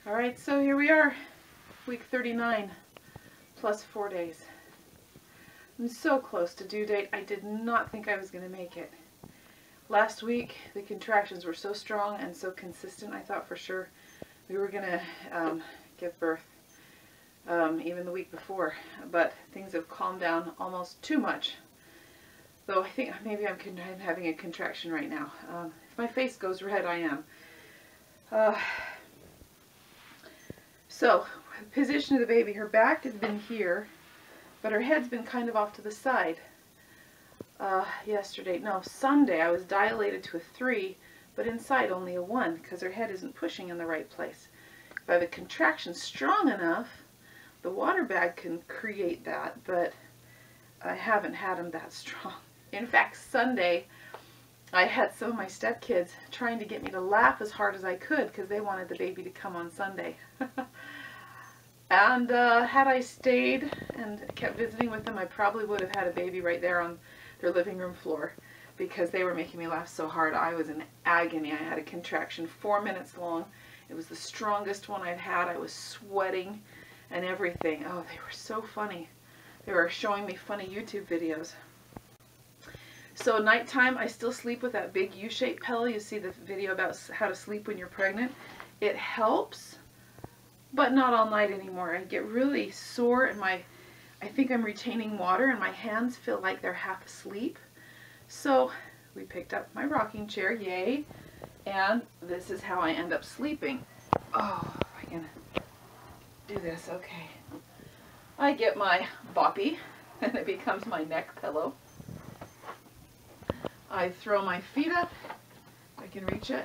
Alright, so here we are, week 39, plus 4 days. I'm so close to due date. I did not think I was going to make it. Last week, the contractions were so strong and so consistent, I thought for sure we were going to give birth, even the week before. But things have calmed down almost too much. Though I think maybe I'm having a contraction right now. If my face goes red, I am. So, position of the baby, her back has been here, but her head's been kind of off to the side. Sunday I was dilated to a 3, but inside only a 1, because her head isn't pushing in the right place. If I have a contraction strong enough, the water bag can create that, but I haven't had them that strong. In fact, Sunday, I had some of my stepkids trying to get me to laugh as hard as I could because they wanted the baby to come on Sunday. And had I stayed and kept visiting with them, I probably would have had a baby right there on their living room floor because they were making me laugh so hard. I was in agony. I had a contraction 4 minutes long. It was the strongest one I'd had. I was sweating and everything. Oh, they were so funny. They were showing me funny YouTube videos. So nighttime, I still sleep with that big U-shaped pillow. You see the video about how to sleep when you're pregnant. It helps, but not all night anymore. I get really sore and I think I'm retaining water and my hands feel like they're half asleep. So we picked up my rocking chair, yay, and this is how I end up sleeping. Oh, if I can do this, okay. I get my boppy and it becomes my neck pillow. I throw my feet up, I can reach it.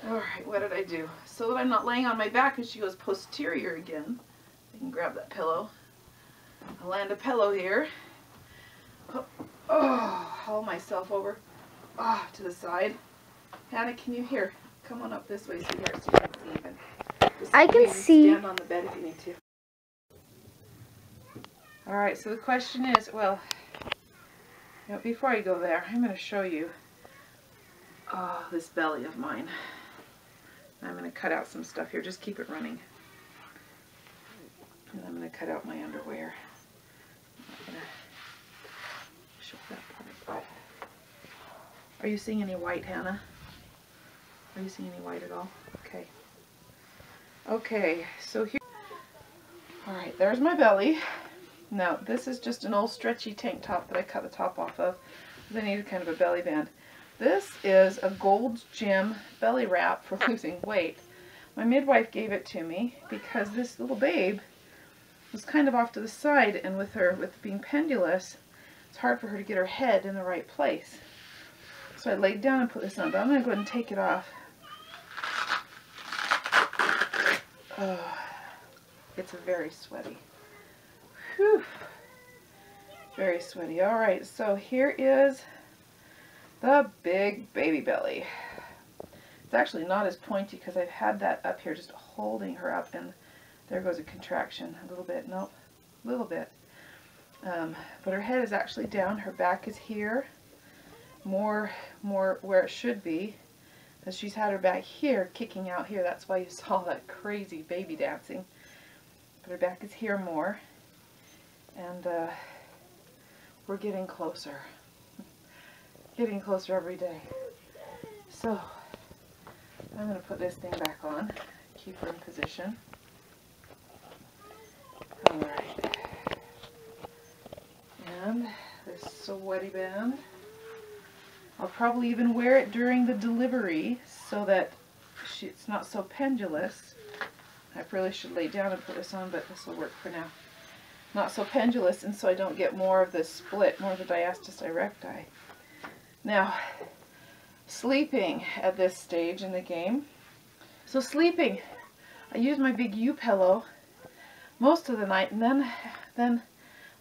Alright, what did I do? So that I'm not laying on my back and she goes posterior again. I can grab that pillow. I'll land a pillow here. Haul myself over to the side. Hannah, can you hear? Come on up this way, sweetheart, so you can see even. I can see. Stand on the bed if you need to. Alright, so the question is, well, before I go there, I'm going to show you this belly of mine. I'm going to cut out some stuff here. Just keep it running. And I'm going to cut out my underwear. I'm not going to show that part. Are you seeing any white, Hannah? Are you seeing any white at all? Okay. Okay, so here. Alright, there's my belly. Now, this is just an old stretchy tank top that I cut the top off of. I needed kind of a belly band. This is a Gold's Gym belly wrap for losing weight. My midwife gave it to me because this little babe was kind of off to the side, and with being pendulous, it's hard for her to get her head in the right place. So I laid down and put this on, but I'm going to go ahead and take it off. It's very sweaty. Whew. Very sweaty. Alright, so here is the big baby belly. It's actually not as pointy because I've had that up here just holding her up, and there goes a contraction. A little bit. Nope. A little bit. But her head is actually down. Her back is here. More where it should be. Because she's had her back here, kicking out here. That's why you saw that crazy baby dancing. But her back is here more. And we're getting closer. Getting closer every day. So, I'm going to put this thing back on. Keep her in position. Alright. And this sweaty band. I'll probably even wear it during the delivery so that it's not so pendulous. I really should lay down and put this on, but this will work for now. Not so pendulous, and so I don't get more of the split, more of the diastasis erecti. Now, sleeping at this stage in the game. So sleeping, I use my big U pillow most of the night, and then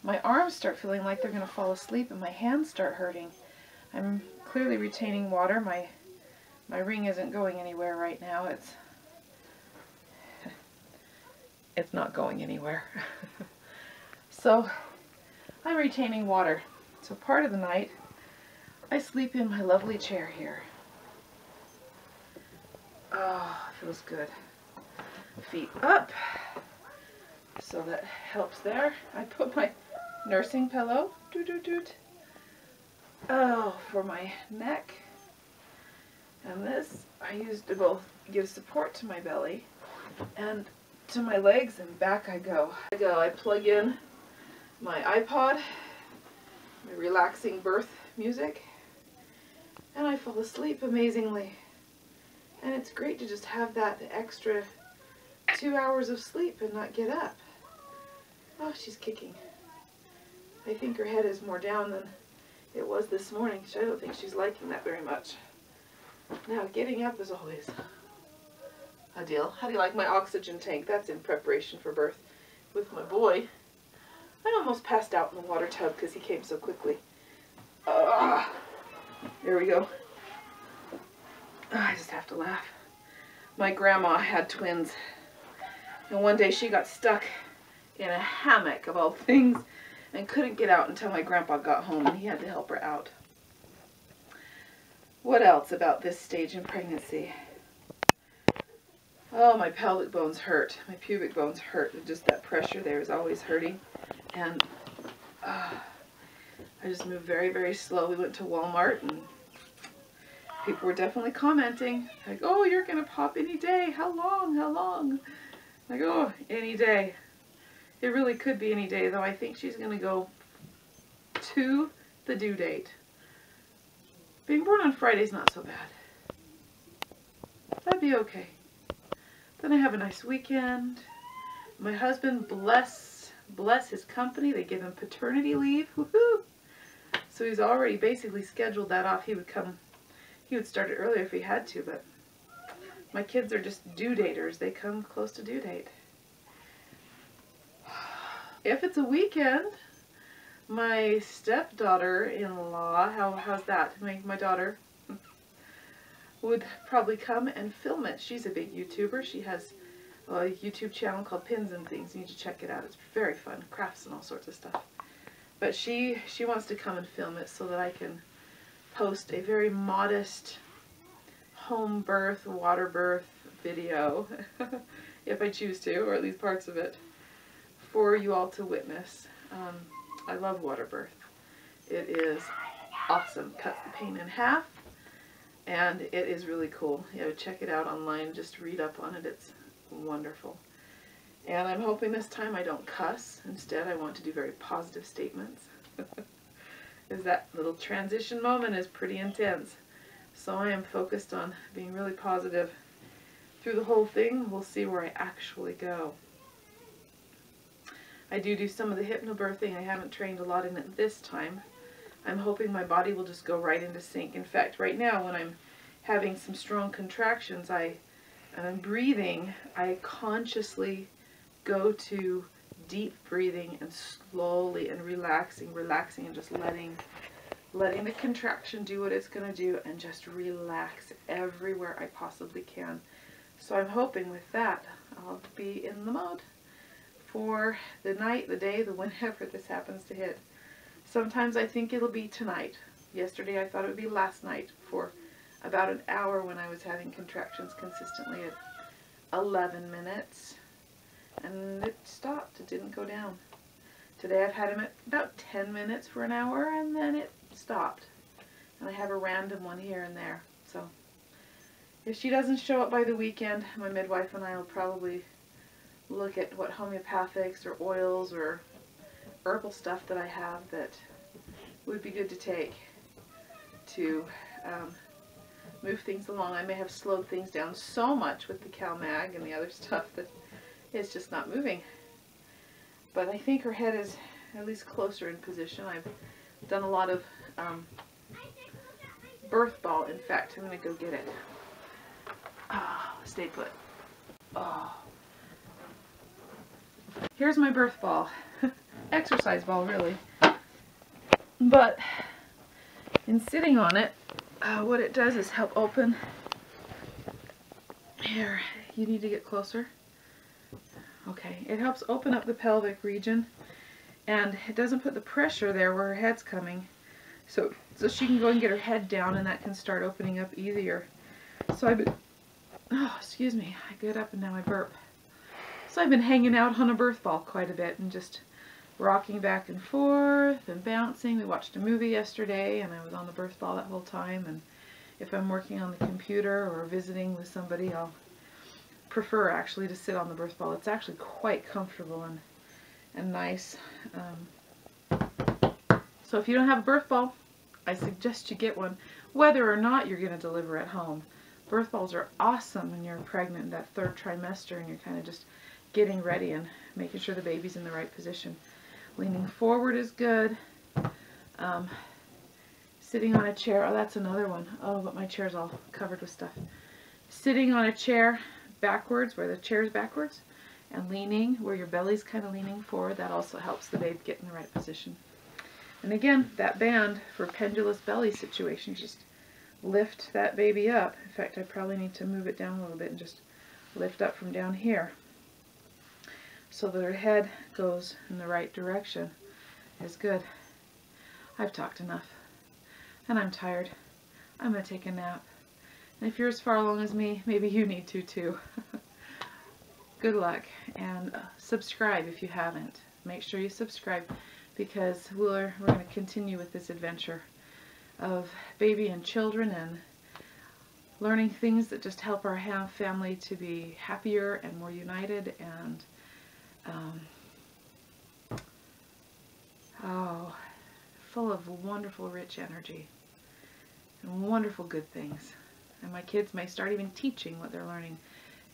my arms start feeling like they're going to fall asleep, and my hands start hurting. I'm clearly retaining water. My ring isn't going anywhere right now. It's not going anywhere. So I'm retaining water. So part of the night I sleep in my lovely chair here. Oh, it feels good. feet up, so that helps there. I put my nursing pillow, for my neck, and this I use to both give support to my belly and to my legs, and back I go. I plug in my iPod, my relaxing birth music, and I fall asleep amazingly. And it's great to just have that extra 2 hours of sleep and not get up. Oh, she's kicking. I think her head is more down than it was this morning. I don't think she's liking that very much. Now, getting up is always a deal. How do you like my oxygen tank? That's in preparation for birth with my boy. I almost passed out in the water tub because he came so quickly. There we go. I just have to laugh. My grandma had twins, and one day she got stuck in a hammock of all things and couldn't get out until my grandpa got home, and he had to help her out. What else about this stage in pregnancy? Oh, my pelvic bones hurt. My pubic bones hurt. Just that pressure there is always hurting. And I just moved very, very slow. We went to Walmart, and people were definitely commenting, like, oh, you're going to pop any day. How long? How long? Like, oh, any day. It really could be any day, though. I think she's going to go to the due date. Being born on Friday is not so bad. That'd be okay. Then I have a nice weekend. My husband, bless his company. They give him paternity leave. Woohoo! So he's already basically scheduled that off. He would start it earlier if he had to, but my kids are just due daters. They come close to due date. If it's a weekend, my stepdaughter-in-law, how's that? My daughter would probably come and film it. She's a big YouTuber. She has a YouTube channel called Pins and Things. You need to check it out. It's very fun. Crafts and all sorts of stuff. But she wants to come and film it so that I can post a very modest home birth, water birth video, if I choose to, or at least parts of it, for you all to witness. I love water birth. It is awesome. Cuts the pain in half, and it is really cool. You know, check it out online. Just read up on it. It's wonderful. And I'm hoping this time I don't cuss. Instead, I want to do very positive statements. Because that little transition moment is pretty intense. So I am focused on being really positive through the whole thing. We'll see where I actually go. I do some of the hypnobirthing. I haven't trained a lot in it this time. I'm hoping my body will just go right into sync. In fact, right now when I'm having some strong contractions and I'm breathing, I consciously go to deep breathing and slowly and relaxing and just letting the contraction do what it's going to do and just relax everywhere I possibly can. So I'm hoping with that I'll be in the mode for the night, the day, the whenever this happens to hit. Sometimes I think it'll be tonight. Yesterday I thought it would be last night for about an hour when I was having contractions consistently at 11 minutes. And it stopped. It didn't go down. Today I've had him at about 10 minutes for an hour, and then it stopped. And I have a random one here and there. So if she doesn't show up by the weekend, my midwife and I will probably look at what homeopathics or oils or herbal stuff that I have that would be good to take to move things along. I may have slowed things down so much with the CalMag and the other stuff that it's just not moving. But I think her head is at least closer in position. I've done a lot of birth ball. In fact, I'm going to go get it. Stay put. Here's my birth ball. Exercise ball, really. But in sitting on it, what it does is help open. Here, you need to get closer. Okay, it helps open up the pelvic region, and it doesn't put the pressure there where her head's coming, so she can go and get her head down, and that can start opening up easier. So I've been, excuse me, I get up and now I burp. So I've been hanging out on a birth ball quite a bit and just rocking back and forth and bouncing. We watched a movie yesterday and I was on the birth ball that whole time, and if I'm working on the computer or visiting with somebody, I'll prefer actually to sit on the birth ball. It's actually quite comfortable and nice. So if you don't have a birth ball, I suggest you get one, whether or not you're going to deliver at home. Birth balls are awesome when you're pregnant in that 3rd trimester and you're kind of just getting ready and making sure the baby's in the right position. Leaning forward is good. Sitting on a chair, oh, that's another one. Oh, but my chair's all covered with stuff. Sitting on a chair backwards, where the chair's backwards, and leaning where your belly's kind of leaning forward, that also helps the babe get in the right position. And again, that band for pendulous belly situation, just lift that baby up. In fact, I probably need to move it down a little bit and just lift up from down here so that her head goes in the right direction. Is good. I've talked enough and I'm tired. I'm going to take a nap. And if you're as far along as me, maybe you need to too. Good luck, and subscribe if you haven't. Make sure you subscribe, because we're going to continue with this adventure of baby and children and learning things that just help our family to be happier and more united and full of wonderful, rich energy and wonderful good things. And my kids may start even teaching what they're learning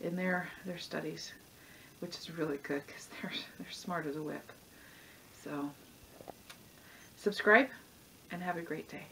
in their studies, which is really good because they're smart as a whip. So subscribe and have a great day.